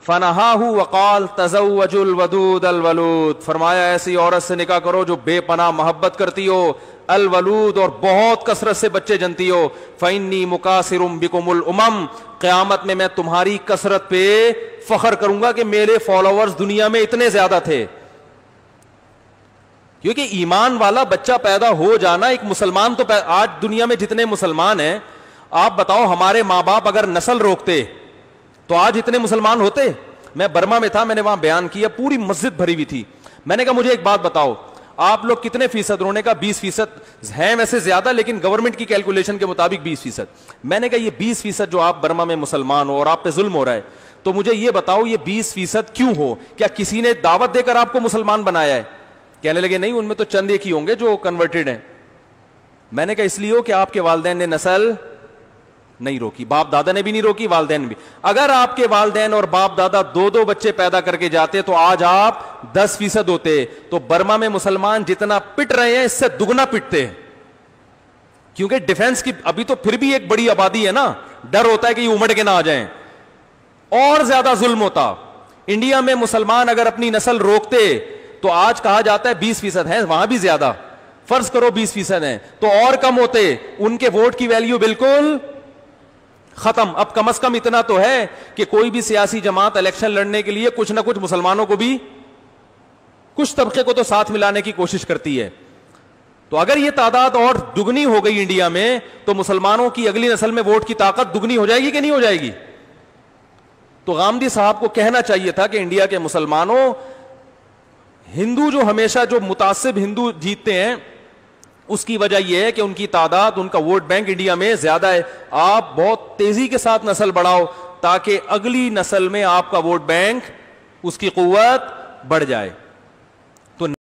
فنہاہ وقال تزوجوا الودود الولود، فرمایا ایسی عورت سے نکاح کرو جو بے پناہ محبت کرتی ہو، الولود اور بہت کثرت سے بچے جنتی ہو، فإنی مکاثر بکم الامم، قیامت میں تمہاری کثرت پہ فخر کروں گا کہ میرے فالوورز دنیا میں اتنے زیادہ تھے. کیونکہ ایمان والا بچہ پیدا ہو جانا ایک مسلمان تو آج دنیا میں جتنے مسلمان ہیں آپ بتاؤ، ہمارے ماں باپ اگر نسل روکتے تو آج اتنے مسلمان ہوتے؟ میں برما میں تھا، میں نے وہاں بیان کیا، پوری مسجد بھری ہوئی تھی. میں نے کہا مجھے ایک بات بتاؤ، آپ لوگ کتنے فیصد؟ انہوں نے کہا 20% ہیں، ویسے زیادہ لیکن گورنمنٹ کی کیلکولیشن کے مطابق 20%. میں نے کہا یہ 20% جو آپ برما میں مسلمان ہو اور آپ پہ ظلم ہو رہا ہے، تو مجھے یہ بتاؤ یہ 20% کیوں ہو؟ کیا کسی نے دعوت دے کر آپ کو مسلمان بنایا ہے؟ کہنے لگے نہیں، ان میں تو چند ایک ہی ہوں گے جو کنورٹڈ ہیں. میں نے کہا اس لیے ہو کہ آپ کے والدین نے نسل نہیں روکی، باپ دادا نے بھی نہیں روکی، والدین نے بھی. اگر آپ کے والدین اور باپ دادا دو بچے پیدا کر کے جاتے تو آج آپ 10% ہوتے. تو برما میں مسلمان جتنا پٹ رہے ہیں اس سے دگنا پٹتے ہیں، کیونکہ ڈیفنس کی ابھی تو پھر بھی ایک بڑی آبادی ہے نا، ڈر ہوتا ہے کہ یہ امڑ کے نہ آ جائیں، اور زیادہ ظلم ہوتا. انڈیا میں مسلمان اگر اپنی نسل روکتے تو آج کہا جاتا ہے 20% ہیں، وہاں بھی زیادہ، فرض کرو 20% ہیں تو اور کم ہوتے، ان کے ووٹ کی ویلیو بالکل ختم. اب کم از کم اتنا تو ہے کہ کوئی بھی سیاسی جماعت الیکشن لڑنے کے لیے کچھ نہ کچھ مسلمانوں کو بھی، کچھ طبقے کو تو ساتھ ملانے کی کوشش کرتی ہے. تو اگر یہ تعداد اور دگنی ہو گئی انڈیا میں تو مسلمانوں کی اگلی نسل میں ووٹ کی طاقت دگنی ہو جائے گی کہ نہیں ہو جائے گی؟ تو غامدی صاحب کو کہنا چاہیے تھا کہ انڈیا کے مسلمانوں، ہندو جو ہمیشہ جو متعصب ہندو جیتتے ہیں اس کی وجہ یہ ہے کہ ان کی تعداد، ان کا ووٹ بینک انڈیا میں زیادہ ہے. آپ بہت تیزی کے ساتھ نسل بڑھاؤ تاکہ اگلی نسل میں آپ کا ووٹ بینک، اس کی قوت بڑھ جائے.